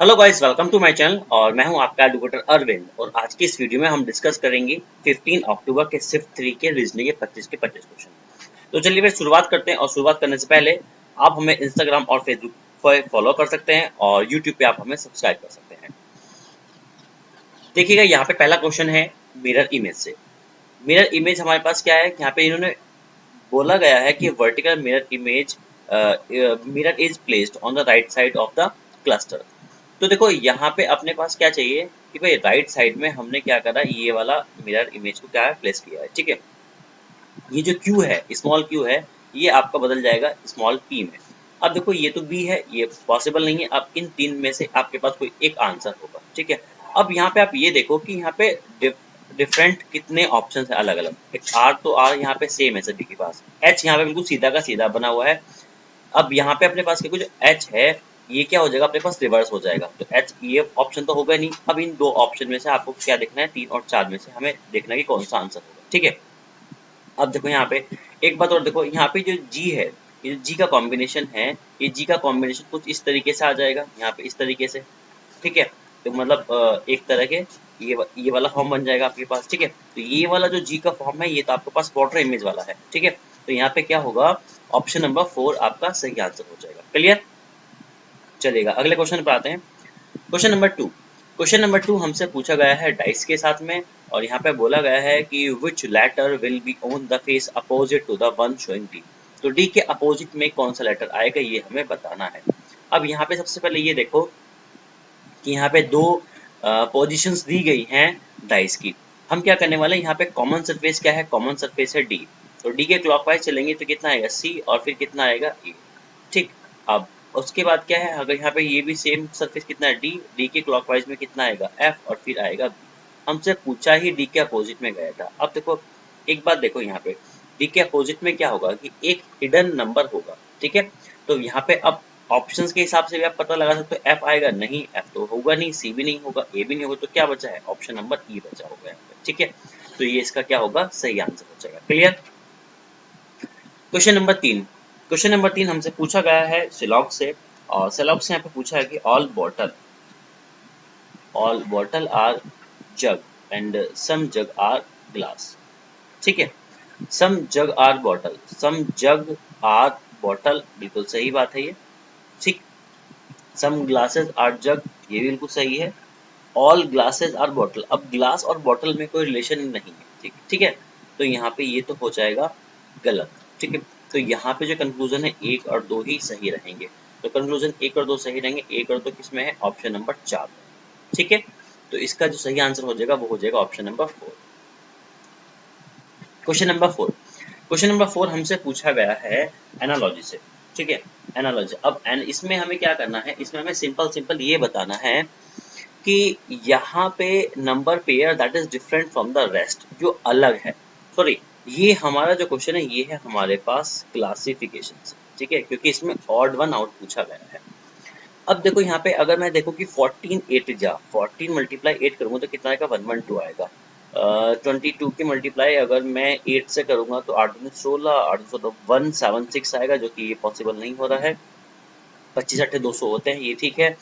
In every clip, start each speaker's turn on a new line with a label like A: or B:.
A: Hello guys, welcome to my channel और मैं हूं आपका एडवोकेटर अरविंद। और आज की इस वीडियो में हम डिस्कस करेंगे 15 अक्टूबर के शिफ्ट 3 के रीजनिंग के 25 के 25 क्वेश्चन। तो चलिए फिर शुरुआत करते हैं। और शुरुआत करने से पहले आप हमें इंस्टाग्राम और फेसबुक पर फॉलो कर सकते हैं और यूट्यूब पे आप हमें सब्सक्राइब कर सकते हैं। देखिएगा, यहाँ पे पहला क्वेश्चन है मिरर इमेज से। मिरर इमेज हमारे पास क्या है, यहाँ पे इन्होंने बोला गया है कि vertical mirror is placed on the right side of the cluster. तो देखो यहाँ पे अपने पास क्या चाहिए कि भाई राइट साइड में हमने क्या करा, ये वाला मिरर इमेज को क्या है प्लेस किया है। ठीक है, ये जो क्यू है, स्मॉल क्यू है, ये आपका बदल जाएगा स्मॉल पी में। अब देखो ये तो बी है, ये पॉसिबल नहीं है। अब इन तीन में से आपके पास कोई एक आंसर होगा। ठीक है, अब यहाँ पे आप ये देखो कि यहाँ पे डिफरेंट कितने ऑप्शन है अलग अलग। एक आर तो आर यहाँ पे सेम है सभी के पास। एच यहाँ पे बिल्कुल सीधा का सीधा बना हुआ है। अब यहाँ पे अपने पास कुछ एच है, ये क्या हो जाएगा, अपने पास रिवर्स हो जाएगा। तो एच ये ऑप्शन तो होगा नहीं। अब इन दो ऑप्शन में से आपको क्या देखना है, 3 और 4 में से हमें देखना है कि कौन सा आंसर होगा। ठीक है, अब देखो यहाँ पे एक बात और देखो, यहाँ पे जो जी है, ये जी का कॉम्बिनेशन है, ये जी का कॉम्बिनेशन कुछ इस तरीके से आ जाएगा, यहाँ पे इस तरीके से। ठीक है, तो मतलब एक तरह के ये वाला फॉर्म बन जाएगा आपके पास। ठीक है, तो ये वाला जो जी का फॉर्म है, ये तो आपके पास वाटर इमेज वाला है। ठीक है, तो यहाँ पे क्या होगा, ऑप्शन नंबर 4 आपका सही आंसर हो जाएगा। क्लियर, चलेगा अगले क्वेश्चन पर आते हैं। Question number 2। क्वेश्चन नंबर 2 हमसे पूछा गया है डाइस के साथ में। और यहाँ पे बोला गया है कि which letter will be on the face opposite to the one showing D. तो डी के अपोजिट में कौन सा लेटर आएगा, ये हमें बताना है। अब यहाँ पे सबसे पहले ये देखो कि यहाँ पे दो पोजीशंस दी गई हैं डाइस की। हम क्या करने वाले हैं, यहाँ पे कॉमन सरफेस क्या है, कॉमन सरफेस है डी। तो डी के क्लॉकवाइज चलेंगे तो कितना आएगा सी, और फिर कितना आएगा ए। ठीक, अब उसके बाद क्या है, अगर यहाँ पे ये भी सेम सरफेस कितना है डी, डी के क्लॉकवाइज में कितना आएगा एफ, और फिर आएगा बी। हमसे पूछा ही डी के अपोजिट में गया था। अब देखो एक बात देखो, यहाँ पे डी के अपोजिट में क्या होगा कि एक हिडन नंबर होगा। ठीक है, तो यहाँ पे अब ऑप्शंस के हिसाब से भी आप पता लगा सकते हो। एफ आएगा नहीं, एफ तो होगा नहीं, सी भी नहीं होगा, ए भी नहीं होगा, तो क्या बचा है, ऑप्शन नंबर ई बचा होगा यहाँ पे। ठीक है, तो ये इसका क्या होगा, सही आंसर हो जाएगा। Clear. Question number 3। Question number 3 हमसे पूछा गया है सिलॉग से। और सिलॉग से यहाँ पे पूछा है कि all bottle are jug and some jug are glass. ठीक है, some jug are bottle, some jug are bottle, बिल्कुल सही बात है ये। ठीक, सम ग्लासेस आर जग, ये बिल्कुल सही है। ऑल ग्लासेस आर बॉटल, अब ग्लास और बॉटल में कोई रिलेशन नहीं है। ठीक ठीक है, तो यहाँ पे ये तो हो जाएगा गलत। ठीक है, तो यहाँ पे जो कंक्लूजन है 1 और 2 ही सही रहेंगे। तो कंक्लूजन 1 और 2 सही रहेंगे। 1 और 2 किस में है, ऑप्शन नंबर 4 में। ठीक है, तो इसका जो सही आंसर हो जाएगा वो हो जाएगा option number 4। Question number 4। Question number 4 हमसे पूछा गया है एनालॉजी से। ठीक है, एनालॉजी। अब इसमें हमें क्या करना है, इसमें हमें सिंपल ये बताना है कि यहाँ पे number pair that is different from the rest, जो अलग है। सॉरी, ये हमारा जो क्वेश्चन है ये है हमारे पास क्लासिफिकेशन से। ठीक है, क्योंकि इसमें ऑड वन आउट पूछा गया है। अब देखो यहाँ पे अगर मैं देखो कि 14 8 जा 14 मल्टीप्लाई 8 करूंगा तो कितना आएगा, 112 आएगा। 22 की मल्टीप्लाई अगर मैं 8 से करूंगा तो 8 दूनी 16, 8 16 176 आएगा, जो कि ये पॉसिबल नहीं हो रहा है। 25 8 200 होते हैं, ये ठीक है।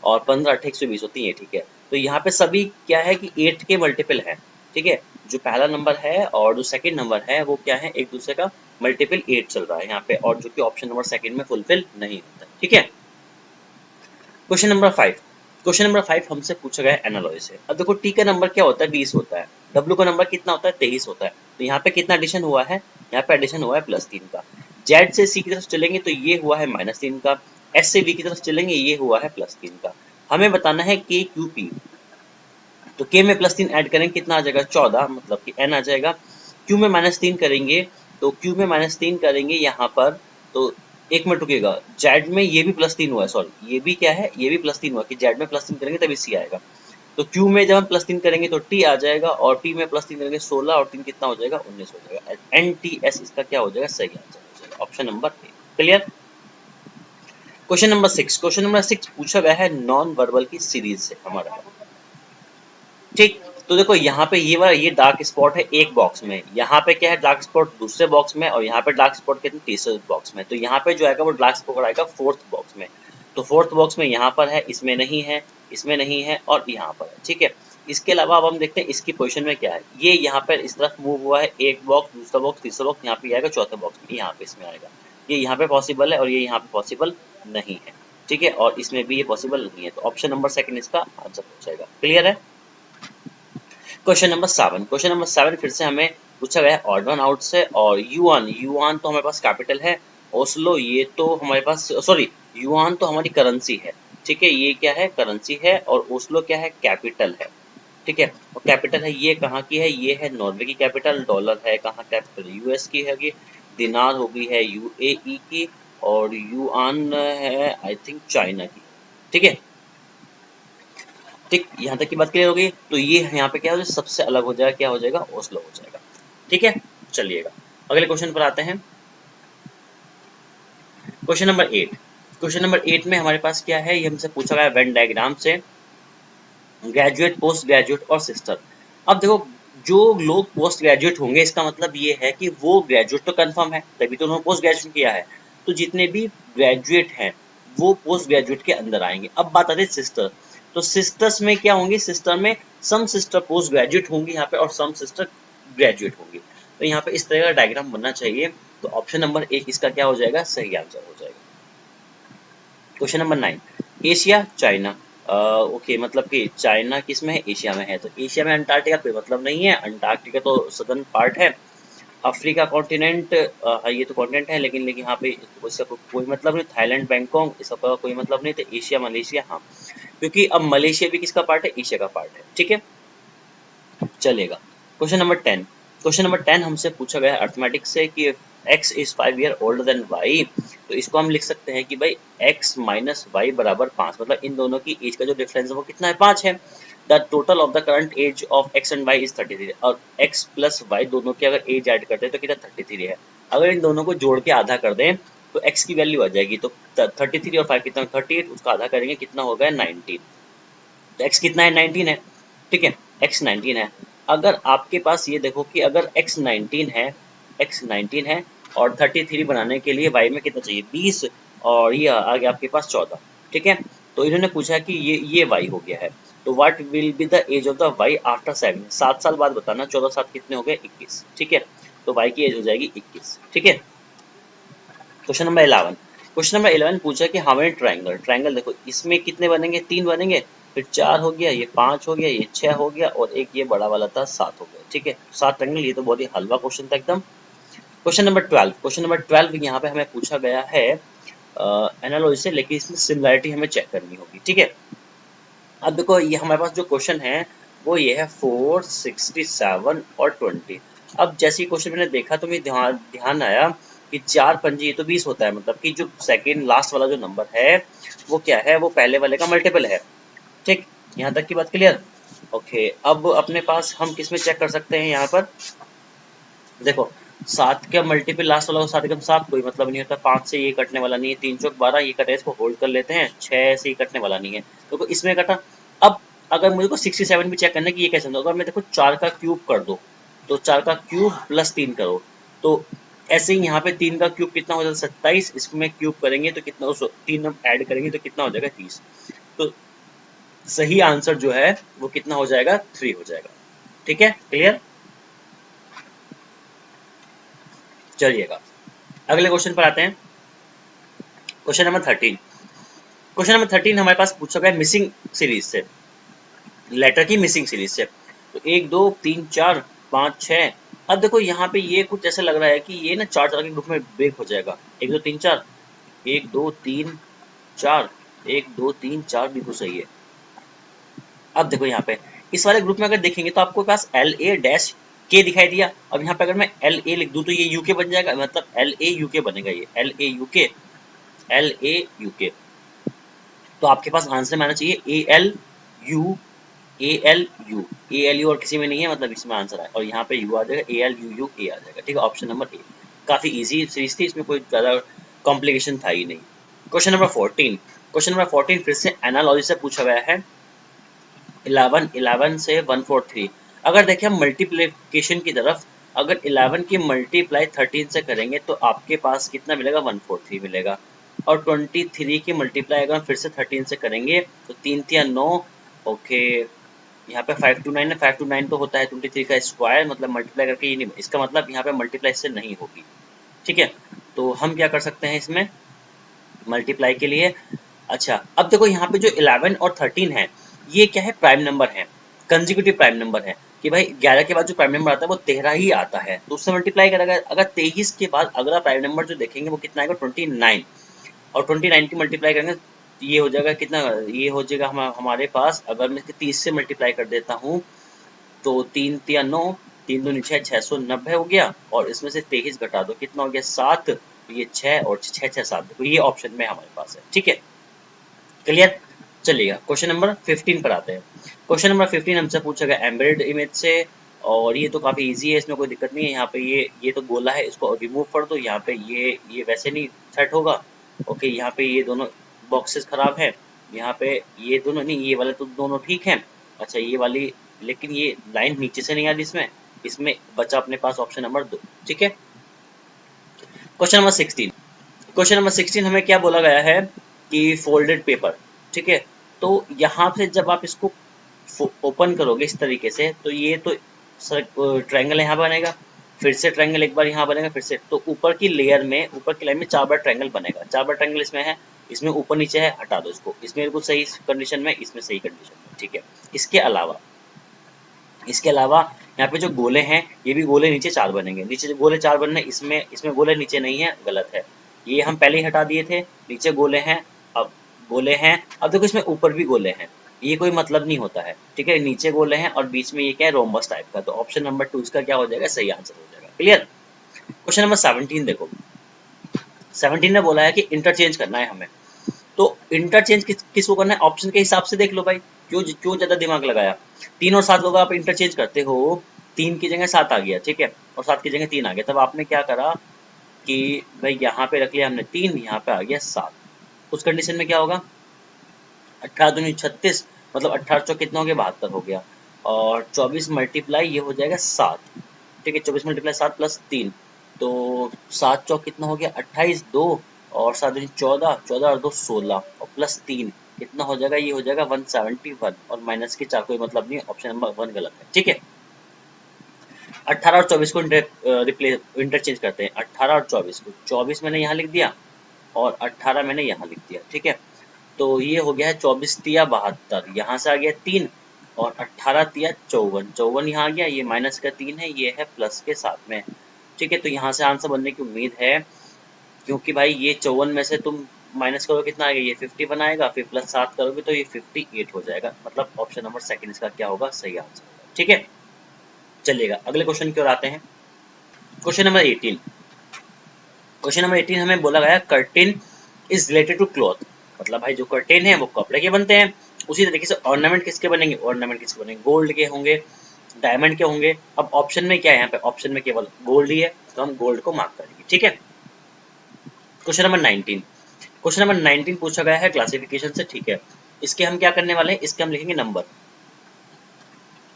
A: और 15 8 120 होती है, ये ठीक है। तो यहाँ पे सभी क्या है कि 8 के मल्टीपल है। ठीक है, जो पहला नंबर है और जो सेकंड नंबर है वो क्या है, एक दूसरे का मल्टीपल 8 चल रहा है यहाँ पे, और जो कि ऑप्शन नंबर सेकंड में फुलफिल नहीं होता। ठीक है, क्वेश्चन नंबर 5। क्वेश्चन नंबर 5 हमसे पूछा गया एनालॉजी से। अब देखो टी का नंबर क्या होता है, 20 होता है। डब्ल्यू का नंबर कितना होता है, 23 होता है। तो यहाँ पे कितना एडिशन हुआ है, यहाँ पे एडिशन हुआ है +3 का। जेड से सी की तरफ चलेंगे तो ये हुआ है -3 का। एस से वी की तरफ चलेंगे, ये हुआ है +3 का। हमें बताना है के क्यू पी। तो के में +3 ऐड करेंगे कितना आ जाएगा, 14, मतलब कि एन आ जाएगा। क्यू में -3 करेंगे, तो क्यू में -3 करेंगे यहाँ पर, तो एक मिनट रुकिएगा, जेड में ये भी +3 हुआ है, सॉरी ये भी क्या है, ये भी +3 हुआ कि जेड में +3 करेंगे तभी सी आएगा। तो क्यू में जब हम +3 करेंगे तो टी आ जाएगा, और पी में +3 करेंगे 16, और 3 कितना हो जाएगा, 19 हो जाएगा। एन टी एस इसका क्या हो जाएगा, सही आंसर हो जाएगा option number A. Clear. Question number 6। Question number 6 पूछा गया है नॉन वर्बल की सीरीज से हमारा। ठीक, तो देखो यहाँ पे ये वाला ये डार्क स्पॉट है एक बॉक्स में, यहाँ पे क्या है डार्क स्पॉट दूसरे बॉक्स में, और यहाँ पे डार्क स्पॉट कितने तीसरे बॉक्स में। तो यहाँ पे जो आएगा वो डार्क स्पॉट आएगा फोर्थ बॉक्स में। तो फोर्थ बॉक्स में यहाँ पर है, इसमें नहीं है, इसमें नहीं है और यहाँ पर है, ठीक है। इसके अलावा अब हम देखते हैं इसकी पोजीशन में क्या है। ये यहाँ पर इस तरफ मूव हुआ है, एक बॉक्स, दूसरा बॉक्स, तीसरा बॉक्स, यहाँ पे आएगा, चौथा बॉक्स में यहाँ पे इसमें आएगा। ये यहाँ पे पॉसिबल है और ये यहाँ पे पॉसिबल नहीं है, ठीक है। और इसमें भी ये पॉसिबल नहीं है, तो ऑप्शन नंबर सेकंड इसका आंसर हो जाएगा। क्लियर है। क्वेश्चन नंबर 7, क्वेश्चन नंबर 7 फिर से हमें पूछा गया है ऑड वन आउट से, और युआन, युआन तो हमारे पास कैपिटल है, ओस्लो ये तो हमारे पास, सॉरी युआन तो हमारी करेंसी है, ठीक है, ये क्या है, करेंसी है, और ओस्लो क्या है, कैपिटल है, ठीक है। और कैपिटल है, ये कहाँ की है, ये है नॉर्वे की कैपिटल। डॉलर है कहाँ कैपिटल, यूएस की है, दिनार हो गई है यूएई की, और युआन है आई थिंक चाइना की, ठीक है। ठीक, यहाँ तक की बात क्लियर हो गई। तो ये यहाँ पे क्या हो जाएगा, सबसे अलग हो जाएगा, क्या हो जाएगा, ओस्लो हो जाएगा, ठीक है। चलिएगा अगले क्वेश्चन पर आते हैं। क्वेश्चन नंबर 8, क्वेश्चन नंबर 8 में हमारे पास क्या है, ये हमसे पूछा गया वेन डायग्राम से ग्रेजुएट, पोस्ट ग्रेजुएट और सिस्टर। अब देखो, जो लोग पोस्ट ग्रेजुएट होंगे इसका मतलब ये है कि वो ग्रेजुएट तो कंफर्म है, तभी तो उन्होंने पोस्ट ग्रेजुएशन किया है। तो जितने भी ग्रेजुएट हैं वो पोस्ट ग्रेजुएट के अंदर आएंगे। अब बात आती है सिस्टर, तो सिस्टर्स में क्या होंगी, सिस्टर में सम सिस्टर पोस्ट ग्रेजुएट होंगी यहाँ पे, और सम सिस्टर ग्रेजुएट होंगी। तो यहाँ पे इस तरह का डायग्राम बनना चाहिए। तो ऑप्शन नंबर 1 इसका क्या हो जाएगा, सही आंसर हो जाएगा। Question number 9, Asia China, okay, मतलब कि चाइना किस में है, एशिया में है। तो एशिया में अंटार्कटिका कोई मतलब नहीं है, अंटार्कटिका तो सदर्न पार्ट है। अफ्रीका कॉन्टिनेंट, ये तो कॉन्टिनेंट है, लेकिन यहाँ पे इसका कोई मतलब नहीं। थाईलैंड, बैंकॉक, इसका कोई मतलब नहीं। तो एशिया, मलेशिया, हाँ, क्योंकि अब मलेशिया भी किसका पार्ट है, एशिया का पार्ट है, ठीक है। चलेगा। क्वेश्चन नंबर 10, क्वेश्चन नंबर 10 हमसे पूछा गया है अर्थमेटिक्स से कि x is 5 year older than y। तो इसको हम लिख सकते हैं कि भाई x माइनस वाई बराबर 5, मतलब इन दोनों की एज का जो डिफरेंस है वो कितना है, 5 है। The total of the current age of x and y is 33, और x प्लस y दोनों की अगर एज ऐड करते हैं तो कितना 33 है। अगर इन दोनों को जोड़ के आधा कर दें तो x की वैल्यू आ जाएगी। तो 33 और 5 कितना, 38, उसका आधा करेंगे कितना हो गया, 19। तो x कितना है, 19 है, ठीक है, x 19 है। अगर आपके पास ये देखो कि अगर x 19 है, x 19 है, और 33 बनाने के लिए y में कितना चाहिए, 20, और ये आ गया आपके पास 14, ठीक है। तो इन्होंने पूछा कि ये y हो गया है, तो what will be the age of the y after 7, 7 साल बाद बताना। 14 7 कितने हो गए, 21, ठीक है। तो y की एज हो जाएगी 21, ठीक है। क्वेश्चन नंबर 11, क्वेश्चन नंबर 11 पूछा कि हाउ मेनी ट्रायंगल, ट्रायंगल देखो इसमें कितने बनेंगे, 3 बनेंगे, फिर 4 हो गया, ये 5 हो गया, ये 6 हो गया, और एक ये बड़ा वाला था 7 हो गया, ठीक है। 7 ट्रायंगल, ये तो बहुत ही हलवा क्वेश्चन था एकदम। क्वेश्चन नंबर 12, क्वेश्चन नंबर 12 यहाँ पे हमें पूछा गया है एनालॉजी से, लेकिन इसमें सिमिलरिटी हमें चेक करनी होगी, ठीक है। अब देखो ये हमारे पास जो क्वेश्चन है वो ये है 4, 67 और 20। अब जैसे ही क्वेश्चन मैंने देखा तो मुझे ध्यान आया कि 4 पंजे ये तो 20 होता है, मतलब कि जो सेकेंड लास्ट वाला जो नंबर है वो क्या है, वो पहले वाले का मल्टीपल है, ठीक। यहाँ तक की बात क्लियर। ओके, अब अपने पास हम किस में चेक कर सकते हैं, यहाँ पर देखो 7 का मल्टीपल लास्ट वाला 7 एकम 7, कोई मतलब नहीं होता। 5 से ये कटने वाला नहीं है, 3 चौक 12, ये कटे, इसको होल्ड कर लेते हैं। 6 से ये कटने वाला नहीं है, देखो इसमें कटा। अब अगर मुझे को 67 भी चेक करना है कि ये कैसे होगा, अगर मैं देखो 4 का क्यूब कर दो, तो 4 का क्यूब प्लस 3 करो, तो ऐसे ही यहाँ पे 3 का क्यूब कितना हो जाएगा, 27, इसमें क्यूब करेंगे तो कितना, 3 ऐड करेंगे तो कितना हो जाएगा, 30। तो सही आंसर जो है वो कितना हो जाएगा, 3 हो जाएगा, ठीक है, क्लियर। चलिएगा अगले क्वेश्चन पर आते हैं। क्वेश्चन नंबर 13, क्वेश्चन नंबर 13 हमारे पास पूछा गया मिसिंग सीरीज से, लेटर की मिसिंग सीरीज से। तो 1 2 3 4 5 6। अब देखो यहाँ पे ये कुछ ऐसा लग रहा है कि ये ना 4 4 के ग्रुप में ब्रेक हो जाएगा। 1 2 3 4, 1 2 3 4, 1 2 3 4 बिल्कुल सही है। अब देखो यहाँ पे इस वाले ग्रुप में अगर देखेंगे तो आपको पास एल ए डैश के दिखाई दिया। अब यहाँ पे अगर मैं एल ए लिख दूं तो ये यूके बन जाएगा, मतलब एल ए यूके बनेगा, ये L A UK, L A UK. तो आपके पास आंसर में आना चाहिए A L U, A L U, A L U और किसी में नहीं है, मतलब इसमें आंसर है, और यहाँ पे यू आ जाएगा, A L U U A आ जाएगा, ठीक है। ऑप्शन नंबर ए काफी इजी सीरीज थी, इसमें कोई ज्यादा कॉम्प्लिकेशन था ही नहीं। क्वेश्चन नंबर 14, क्वेश्चन नंबर 14 फिर से एनालॉजी से पूछा गया है। 11 से 143। अगर देखें हम मल्टीप्लिकेशन की तरफ, अगर 11 की मल्टीप्लाई 13 से करेंगे तो आपके पास कितना मिलेगा, 143 मिलेगा। और 23 की मल्टीप्लाई अगर हम फिर से 13 से करेंगे तो 3 तिया 9। ओके, यहाँ पे 5 to 9 है, 5 to 9 तो होता है 23 का स्क्वायर, मतलब मल्टीप्लाई करके ये नहीं, इसका मतलब यहाँ पे मल्टीप्लाई इससे नहीं होगी। ठीक है, तो हम क्या कर सकते हैं इसमें मल्टीप्लाई के लिए। अच्छा, अब देखो यहाँ पे जो 11 और 13 है ये क्या है, प्राइम नंबर है, कंजिक्यूटिव प्राइम नंबर है कि भाई 11 के बाद जो प्राइम नंबर आता है वो 13 ही आता है, तो उससे मल्टीप्लाई करेगा। अगर 23 के बाद अगला प्राइम नंबर जो देखेंगे वो कितना आएगा, 29, और 29 की मल्टीप्लाई करेंगे ये हो जाएगा कितना, ये हो जाएगा हमारे पास, अगर मैं 30 से मल्टीप्लाई कर देता हूँ तो 3 तिया 9, 3 दूनी 6, 690 हो गया, और इसमें से 23 घटा दो कितना हो गया 7, तो ये 6 और 6 6 7, देखो ये ऑप्शन में हमारे पास है। ठीक है, क्लियर। चलिएगा क्वेश्चन नंबर 15 पर आते हैं। क्वेश्चन नंबर 15 हमसे पूछा गया एम्बेडेड इमेज से, और ये तो काफी इजी है, इसमें कोई दिक्कत नहीं है। यहाँ पे ये तो गोला है, इसको रिमूव कर दो, यहाँ पे ये वैसे नहीं सेट होगा। ओके, यहाँ पे ये दोनों बॉक्सेस खराब है, यहाँ पे ये दोनों नहीं, ये वाले तो दोनों ठीक है। अच्छा, ये वाली लेकिन ये लाइन नीचे से नहीं आ रही इसमें, इसमें बचा अपने पास ऑप्शन नंबर 2। ठीक है, क्वेश्चन नंबर 16। क्वेश्चन नंबर 16 हमें क्या बोला गया है कि फोल्डेड पेपर। ठीक है, तो यहाँ से जब आप इसको ओपन करोगे इस तरीके से, तो ये तो ट्रायंगल यहाँ बनेगा, फिर से ट्रायंगल एक बार यहाँ बनेगा, फिर से, तो ऊपर की लेयर में, ऊपर की लाइन में 4 बार ट्रायंगल बनेगा। 4 बार ट्रायंगल इसमें है, इसमें ऊपर नीचे है, हटा दो इसको, इसमें बिल्कुल सही कंडीशन में, इसमें सही कंडीशन में। ठीक है, इसके अलावा यहाँ पे जो गोले हैं ये भी गोले नीचे 4 बनेंगे, नीचे जो गोले 4 बनने, इसमें गोले नीचे नहीं है, गलत है, ये हम पहले ही हटा दिए थे। नीचे गोले हैं, अब गोले हैं, अब देखो इसमें ऊपर भी गोले हैं, ये कोई मतलब नहीं होता है। ठीक है, नीचे गोले हैं और बीच में ये क्या है, रोम्बस टाइप का, तो ऑप्शन नंबर 2 इसका क्या हो जाएगा, सही आंसर हो जाएगा। क्लियर। क्वेश्चन नंबर 17 देखो, 17 ने बोला है कि इंटरचेंज करना है हमें, तो इंटरचेंज किसको करना है, ऑप्शन के हिसाब से देख लो भाई, क्यों ज्यादा दिमाग लगाया। 3 और 7 को आप इंटरचेंज करते हो, 3 की जगह 7 आ गया, ठीक है, और 7 की जगह 3 आ गया, तब आपने क्या करा कि भाई यहाँ पे रख लिया हमने 3, यहाँ पे आ गया 7। उस कंडीशन में क्या होगा, 18 दूनी 36, मतलब 18 चौक कितना हो गया, 72 हो गया, और 24 मल्टीप्लाई ये हो जाएगा 7। ठीक है, 24 मल्टीप्लाई 7 प्लस 3, तो 7 चौक कितना हो गया 28, 2 और 7 दूनी 14, 14 और 2 16, और प्लस 3 कितना हो जाएगा, ये हो जाएगा 171, और माइनस के 4 कोई मतलब नहीं, ऑप्शन नंबर 1 गलत है। ठीक है, 18 और 24 को इंटरचेंज करते हैं, 18 और 24 को, 24 मैंने यहाँ लिख दिया और 18 मैंने यहाँ लिख दिया। ठीक है, तो ये हो गया है 24 तिया 72, यहाँ से आ गया 3, और 18 तिया 54, 54 यहाँ आ गया, ये माइनस का 3 है, ये है प्लस के साथ में। ठीक है, तो यहाँ से आंसर बनने की उम्मीद है, क्योंकि भाई ये 54 में से तुम माइनस करोगे कितना आएगा, ये 50 बनाएगा, फिर प्लस 7 करोगे तो ये 58 हो जाएगा, मतलब ऑप्शन नंबर 2 इसका क्या होगा, सही आंसर होगा। ठीक है, चलिएगा अगले क्वेश्चन की ओर आते हैं। Question number 18। क्वेश्चन नंबर 18 हमें बोला गया curtain is related to cloth, मतलब भाई जो कर्टेन है वो कपड़े के बनते हैं, उसी तरीके से ऑर्नामेंट किसके बनेंगे, ऑर्नामेंट किसके बनेंगे, गोल्ड के होंगे, डायमंड के होंगे। अब ऑप्शन में क्या है, यहाँ पे ऑप्शन में केवल गोल्ड ही है, तो हम गोल्ड को मार्क करेंगे। ठीक है, क्वेश्चन नंबर 19। क्वेश्चन नंबर 19 पूछा गया है क्लासिफिकेशन से। ठीक है, इसके हम क्या करने वाले हैं, इसके हम लिखेंगे नंबर,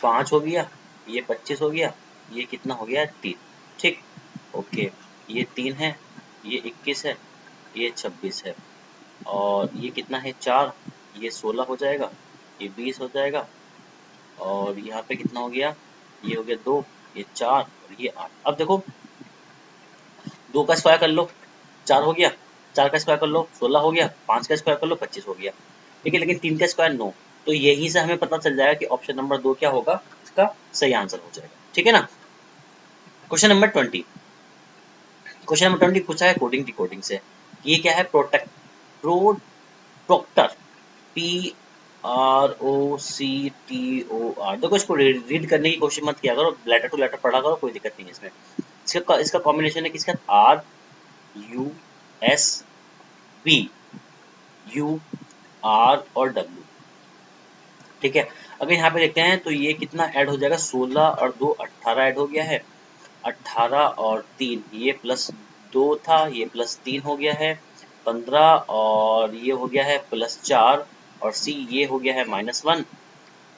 A: 5 हो गया, ये 25 हो गया, ये कितना हो गया 3। ठीक, ओके, ये 3 है, ये 21 है, ये 26 है, और ये कितना है 4, ये 16 हो जाएगा, ये 20 हो जाएगा, और यहाँ पे कितना हो गया, ये हो गया 2, ये 4 और ये 8। अब देखो 2 का स्क्वायर कर लो 4 हो गया, 4 का स्क्वायर कर लो 16 हो गया, 5 का स्क्वायर कर लो 25 हो गया। ठीक है, लेकिन 3 का स्क्वायर 9, तो यहीं से हमें पता चल जाएगा कि ऑप्शन नंबर 2 क्या होगा, इसका सही आंसर हो जाएगा। ठीक है ना। Question number 20। क्वेश्चन नंबर 20 पूछा है कोडिंग डिकोडिंग से। ये क्या है, प्रोक्टर, PROCTOR। देखो इसको रीड करने की कोशिश मत किया करो, लेटर टू लेटर पढ़ा करो, कोई दिक्कत नहीं है इसमें। इसका कॉम्बिनेशन है किसका, RUSB, UR और W। ठीक है, अगर यहाँ पे देखते हैं तो ये कितना ऐड हो जाएगा, 16 और 2 18 ऐड हो गया है, 18 और 3 ये प्लस 2 था, ये प्लस 3 हो गया है, 15 और ये हो गया है प्लस 4, और C ये हो गया है -1,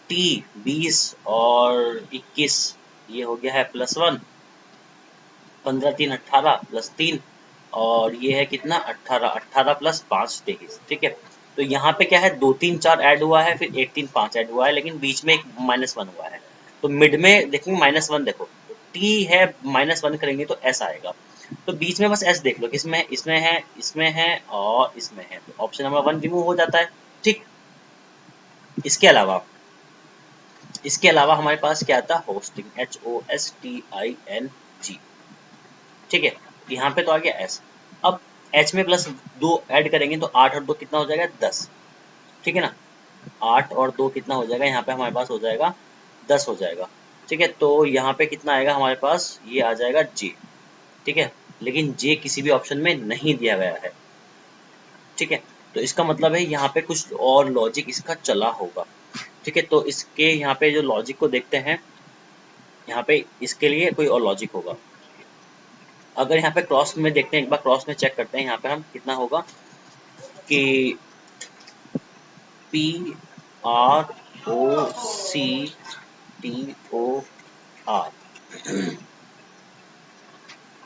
A: T 20 और 21 ये हो गया है +1, 15 3 18 +3 और ये है कितना 18, 18 प्लस 5 23, ठीक है। तो यहाँ पे क्या है 2 3 4 ऐड हुआ है, फिर 1 3 5 ऐड हुआ है, लेकिन बीच में एक -1 हुआ है। तो मिड में देखेंगे -1, देखो टी है -1 करेंगे तो एस आएगा। तो बीच में बस एस देख लो किसमें है, इसमें है, इसमें है और इसमें है, तो ऑप्शन नंबर 1 रिमूव हो जाता है, ठीक। इसके अलावा हमारे पास क्या था, होस्टिंग, HOSTING, ठीक है। यहाँ पे तो आ गया एस। अब एच में प्लस 2 ऐड करेंगे तो 8 और 2 कितना हो जाएगा 10, ठीक है ना। 8 और 2 कितना हो जाएगा, यहाँ पे हमारे पास हो जाएगा 10 हो जाएगा, ठीक है। तो यहाँ पे कितना आएगा हमारे पास, ये आ जाएगा जे, ठीक है। लेकिन जे किसी भी ऑप्शन में नहीं दिया गया है, ठीक है। तो इसका मतलब है यहाँ पे कुछ और लॉजिक इसका चला होगा, ठीक है। तो इसके यहाँ पे जो लॉजिक को देखते हैं, यहाँ पे इसके लिए कोई और लॉजिक होगा। अगर यहाँ पे क्रॉस में देखते हैं, एक बार क्रॉस में चेक करते हैं, यहाँ पे हम कितना होगा कि PROCTOR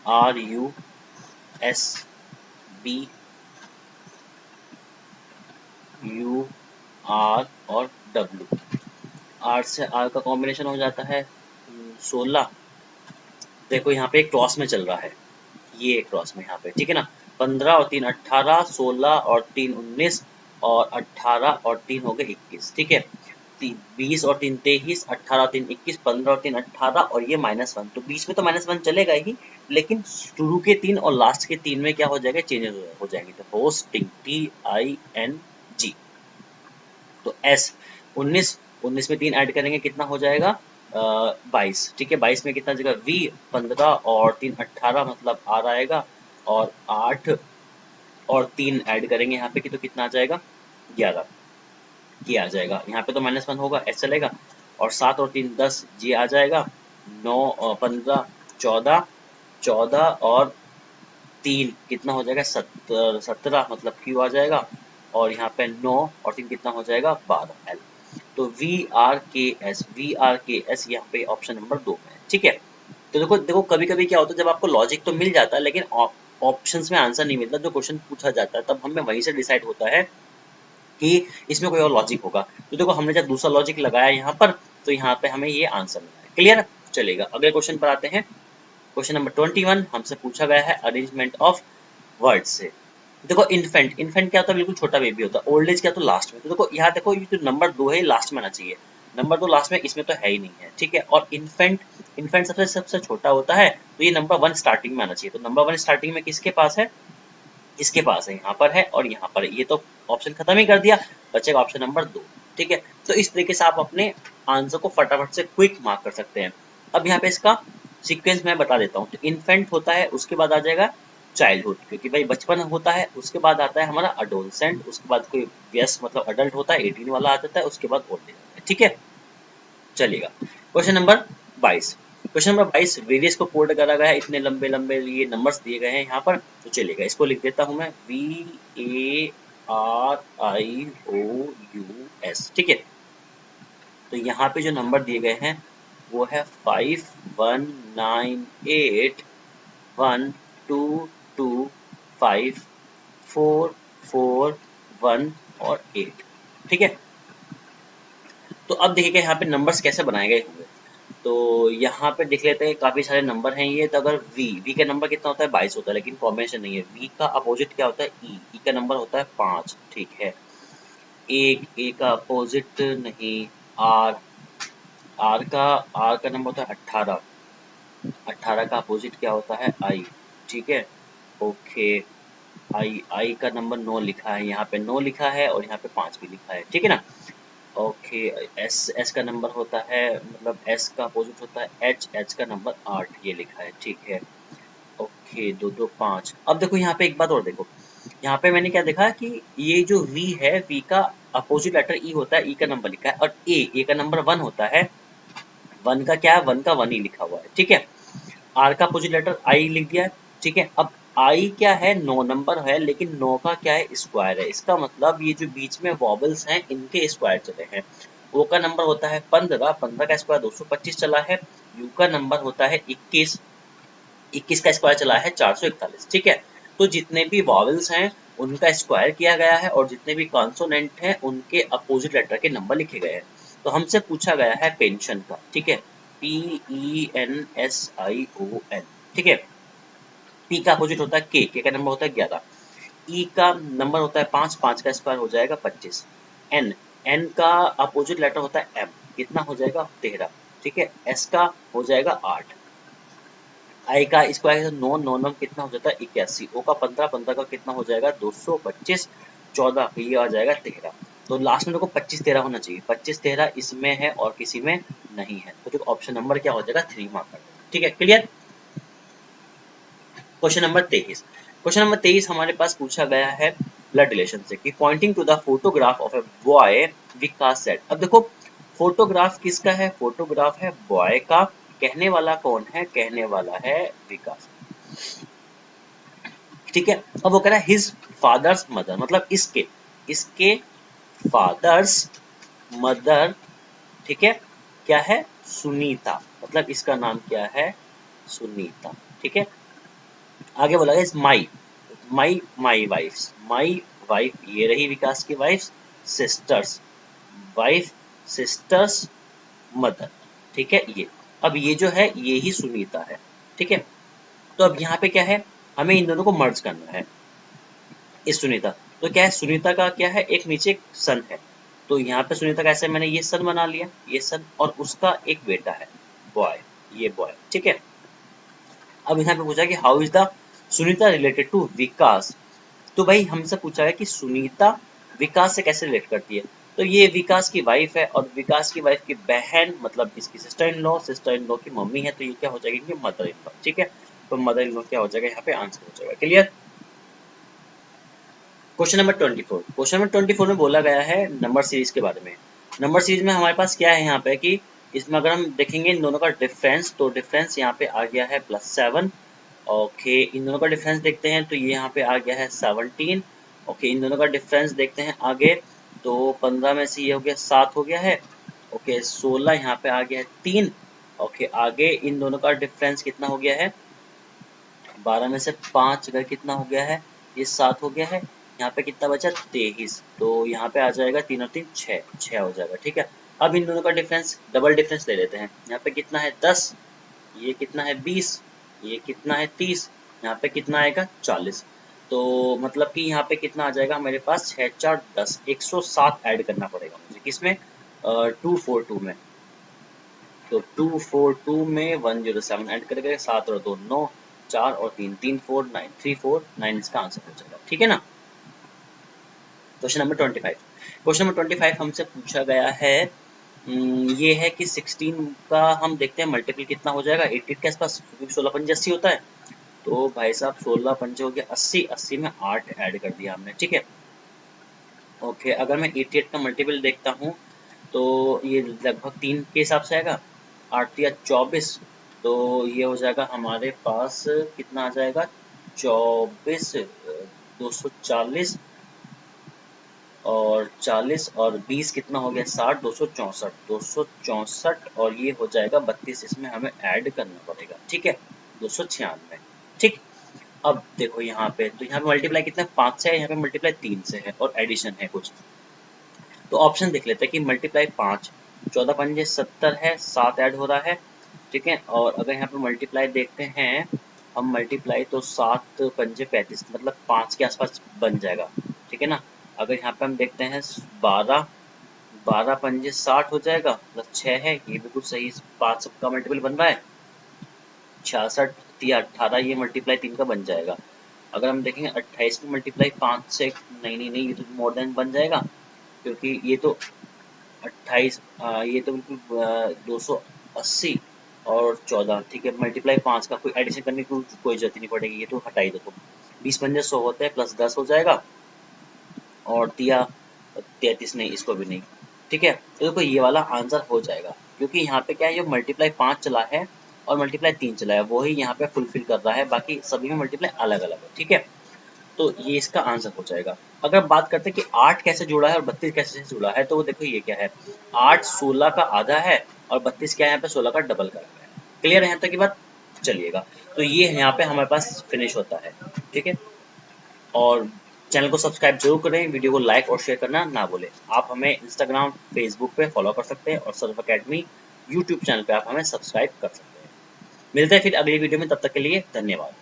A: RUSBUR और W। आर से आर का कॉम्बिनेशन हो जाता है 16। देखो यहाँ पे एक क्रॉस में चल रहा है, ये क्रॉस में यहाँ पे, ठीक है ना। 15 और 3 18, 16 और 3 19, और 18 और 3 हो गए 21, ठीक है। 20 और 3 23, 18 और 3 21, 15 और 3 18, और ये -1, तो बीच में तो -1 चलेगा ही, लेकिन शुरू के 3 और लास्ट के 3 में क्या हो जाएगा, चेंजेस हो जाएंगे। तो होस्टिंग TING, तो S 19, 19 में 3 ऐड करेंगे कितना हो जाएगा 22, ठीक है। 22 में कितना जगह V 15 और 3 18, मतलब R आएगा, और 8 और 3 ऐड करेंगे यहाँ पे कि तो कितना आ जाएगा 11, ये आ जाएगा। यहाँ पे तो -1 होगा, S चलेगा, और 7 और 3 10, J आ जाएगा। 9 और 15 14, 14 और 3 कितना हो जाएगा 17, मतलब Q आ जाएगा, और यहाँ पे 9 और 3 कितना हो जाएगा 12, L। तो VRKS यहाँ पे ऑप्शन नंबर 2 में है, ठीक है। तो देखो देखो कभी कभी क्या होता है, जब आपको लॉजिक तो मिल जाता है लेकिन ऑप्शंस में आंसर नहीं मिलता, जो क्वेश्चन पूछा जाता है, तब हमें वहीं से डिसाइड होता है कि इसमें कोई और लॉजिक होगा। तो देखो हमने जब दूसरा लॉजिक लगाया यहाँ पर, तो यहाँ पे हमें ये आंसर मिला है, क्लियर। चलेगा अगले क्वेश्चन पर आते हैं। क्वेश्चन नंबर 21 हमसे पूछा गया है अरेंजमेंट ऑफ वर्ड्स से। देखो इन्फेंट, इन्फेंट क्या होता है, बिल्कुल छोटा बेबी होता है। ओल्ड एज क्या तो लास्ट में, तो देखो यहाँ देखो ये जो नंबर 2 है लास्ट में आना चाहिए, नंबर 2 लास्ट में, इसमें तो है ही नहीं है, ठीक है। और इन्फेंट, इन्फेंट सबसे सबसे छोटा होता है, तो ये नंबर 1 स्टार्टिंग में आना चाहिए। तो नंबर 1 स्टार्टिंग में किसके पास है, इसके पास है, यहाँ पर है और यहाँ पर है। ये तो ऑप्शन खत्म ही कर दिया, बचेगा ऑप्शन नंबर 2, ठीक है। तो इस तरीके से आप अपने आंसर को फटाफट से क्विक मार्क कर सकते हैं। अब यहाँ पे इसका सीक्वेंस मैं बता देता हूँ। तो इन्फेंट होता है, उसके बाद आ जाएगा चाइल्डहुड, क्योंकि भाई बचपन होता है, उसके बाद आता है हमारा अडोलसेंट, उसके बाद कोई व्यस्त मतलब अडल्ट होता है, 18 वाला आ जाता है, उसके बाद ओल्ड एज आता है, ठीक है। चलिएगा question number 22। Question number 22 various को कोड करा गया है, इतने लंबे लंबे ये नंबर्स दिए गए हैं यहाँ पर। तो चलिएगा इसको लिख देता हूँ मैं, VARIOUS, ठीक है। तो यहाँ पे जो नंबर दिए गए हैं वो है 5 1 9 8 1 2 2 5 4 4 1 और 8, ठीक है। तो अब देखिएगा यहाँ पे नंबर्स कैसे बनाए गए होंगे। तो यहाँ पे देख लेते हैं, काफी सारे नंबर हैं ये। तो अगर V का नंबर कितना होता है 22 होता है, लेकिन कॉम्बिनेशन नहीं है। V का अपोजिट क्या होता है E का नंबर होता है 5, ठीक है। A का अपोजिट नहीं, R का नंबर होता है 18, 18 का अपोजिट क्या होता है I, ठीक है। ओके, I का नंबर 9 लिखा है, यहाँ पे 9 लिखा है और यहाँ पे 5 भी लिखा है, ठीक है ना। ओके, एस का नंबर होता है, मतलब एस का अपोजिट होता है एच का नंबर 8, ये लिखा है, ठीक है। ओके, 2 2 5। अब देखो यहाँ पे एक बात और देखो, यहाँ पे मैंने क्या देखा कि ये जो V है, V का अपोजिट लेटर E होता है, E का नंबर लिखा है, और A का नंबर 1 होता है, 1 का क्या है, 1 का 1 ही लिखा हुआ है, ठीक है। R का अपोजिट लेटर I लिख दिया है, ठीक है। अब I क्या है, 9 नंबर है, लेकिन 9 का क्या है, स्क्वायर है। इसका मतलब ये जो बीच में वॉबल्स हैं इनके स्क्वायर चले हैं। O का नंबर होता है 15, 15 का स्क्वायर 225 चला है। U का नंबर होता है 21, 21 का स्क्वायर चला है 441, ठीक है। तो जितने भी वॉवेल्स हैं उनका स्क्वायर किया गया है और जितने भी कॉन्सोनेंट हैं उनके अपोजिट लेटर के नंबर लिखे गए हैं। तो हमसे पूछा गया है पेंशन का, ठीक है, PENSION, ठीक है। P का अपोजिट होता है K का नंबर होता है 11, E का नंबर होता है 5, 5 का स्क्वायर हो जाएगा 25, N का अपोजिट लेटर होता है M, कितना हो जाएगा 13, ठीक है। S का हो जाएगा 8, I का स्क्वायर 9, 9 9 कितना हो जाता है 81, O का 15, 15 का कितना हो जाएगा 225, 14 ये आ जाएगा 13। तो लास्ट में देखो 25 13 होना चाहिए, 25 13 इसमें है और किसी में नहीं है, तो देखो ऑप्शन नंबर क्या हो जाएगा 3 मार्क का, ठीक है, clear. Question number 23, question number 23 हमारे पास पूछा गया है ब्लड रिलेशन से कि pointing to the photograph of a boy Vikas said. अब देखो फोटोग्राफ किसका है, फोटोग्राफ है बॉय का, कहने वाला कौन है, कहने वाला है विकास, ठीक है। अब वो कह रहा है हिज फादर्स मदर, मतलब इसके फादर्स मदर, ठीक है, क्या है सुनीता, मतलब इसका नाम क्या है सुनीता, ठीक है। आगे बोला गया माई वाइफ, ये रही विकास की wife, sisters wife, sisters mother, ठीक है ये। अब ये जो है ये ही सुनीता है, ठीक है। तो अब यहाँ पे क्या है, हमें इन दोनों को मर्ज करना है, इस सुनीता, तो क्या है सुनीता का क्या है एक नीचे एक सन है, तो यहाँ पे सुनीता का ऐसे मैंने ये सन बना लिया, ये सन, और उसका एक बेटा है बॉय, ये बॉय, ठीक है। अब यहाँ पे पूछा कि how is the Sunita related to Vikas, तो भाई हमसे पूछा है कि सुनीता विकास से कैसे रिलेट करती है, तो ये विकास की वाइफ है और विकास की वाइफ की बहन मतलब इसकी सिस्टर इन लॉ की मम्मी है, तो ये क्या हो जाएगी इनकी मदर इन लॉ, ठीक है। तो मदर इन लॉ क्या हो जाएगा यहाँ पे आंसर हो जाएगा, clear. Question number 24, question number 24 में बोला गया है नंबर सीरीज के बारे में। नंबर सीरीज में हमारे पास क्या है यहाँ पे कि इसमें अगर हम देखेंगे इन दोनों का डिफरेंस, तो डिफरेंस यहाँ पे आ गया है +7, ओके। इन दोनों का डिफरेंस देखते हैं तो ये यहाँ पे आ गया है 17, ओके। इन दोनों का डिफरेंस देखते हैं आगे, तो 15 में से ये हो गया 7 हो गया है, ओके। 16 यहाँ पे आ गया है 3, ओके। आगे इन दोनों का डिफरेंस कितना हो गया है, 12 में से 5 अगर कितना हो गया है, ये 7 हो गया है, यहाँ पे कितना बचा 23, तो यहाँ पे आ जाएगा 3 और 3 6, 6 हो जाएगा, ठीक है। अब इन दोनों का डिफरेंस डबल डिफरेंस ले लेते हैं, यहाँ पे कितना है 10, ये कितना है 20, ये कितना है 30, यहाँ पे कितना आएगा 40, तो मतलब कि यहाँ पे कितना आ जाएगा मेरे पास 6 4 10, 107 ऐड करना पड़ेगा मुझे, किसमें 242 में, तो 242 में 107 ऐड करेंगे, 7 और 2 9, 4 और 3 3 4 9, 3 4 9 इसका आंसर हो जाएगा, ठीक है ना। क्वेश्चन नंबर 25, क्वेश्चन नंबर 25 हमसे पूछा गया है ये है कि 16 का हम देखते हैं मल्टीपल कितना हो जाएगा 88 के आसपास, क्योंकि 16 पंजे 80 होता है, तो भाई साहब 16 पंजे हो गया 80, 80 में 8 ऐड कर दिया हमने, ठीक है, ओके। अगर मैं 88 का मल्टीपल देखता हूँ तो ये लगभग 3 के हिसाब से आएगा, 8 या 24, तो ये हो जाएगा हमारे पास कितना आ जाएगा 24, 240 और 40 और 20 कितना हो गया 60, 264, 264 और ये हो जाएगा 32, इसमें हमें ऐड करना पड़ेगा, ठीक है 296, ठीक। अब देखो यहाँ पे, तो यहाँ पे मल्टीप्लाई कितना 5 से है, यहाँ पे मल्टीप्लाई 3 से है और एडिशन है कुछ, तो ऑप्शन देख लेते हैं कि मल्टीप्लाई 5, 14 पंजे 70 है, 7 ऐड हो रहा है, ठीक है। और अगर यहाँ पे मल्टीप्लाई देखते हैं हम मल्टीप्लाई, तो 7 पंजे 35 मतलब 5 के आसपास बन जाएगा, ठीक है ना। अगर यहाँ पे हम देखते हैं 12, 12 पंजे 60 हो जाएगा, प्लस 6 है, ये बिल्कुल सही 5 सबका मल्टीपल बन रहा है, 66 या 18 ये मल्टीप्लाई 3 का बन जाएगा। अगर हम देखेंगे 28 में मल्टीप्लाई 5 से, नहीं ये तो मोर देन बन जाएगा, क्योंकि ये तो 28 ये तो बिल्कुल 280 और 14, ठीक है। मल्टीप्लाई 5 का कोई एडिशन करने की कोई जरूरत नहीं पड़ेगी, ये तो हटा ही दो, 20 पंजे 100 होते हैं, प्लस 10 हो जाएगा और दिया 33 नहीं, इसको भी नहीं, ठीक है। तो देखो ये वाला आंसर हो जाएगा, क्योंकि यहाँ पे क्या है, जो मल्टीप्लाई 5 चला है और मल्टीप्लाई 3 चला है वही यहाँ पे फुलफिल कर रहा है, बाकी सभी में मल्टीप्लाई अलग अलग है, ठीक है। तो ये इसका आंसर हो जाएगा। अगर बात करते हैं कि 8 कैसे जुड़ा है और 32 कैसे जुड़ा है, तो वो देखो ये क्या है, 8 16 का आधा है और 32 क्या है यहाँ पे 16 का डबल करा है, क्लियर है यहाँ तक की बात, चलिएगा। तो ये यहाँ पे हमारे पास फिनिश होता है, ठीक है। और चैनल को सब्सक्राइब जरूर करें, वीडियो को लाइक और शेयर करना ना भूलें। आप हमें इंस्टाग्राम, फेसबुक पे फॉलो कर सकते हैं और सर्फ अकेडमी यूट्यूब चैनल पे आप हमें सब्सक्राइब कर सकते हैं। मिलते हैं फिर अगली वीडियो में, तब तक के लिए धन्यवाद।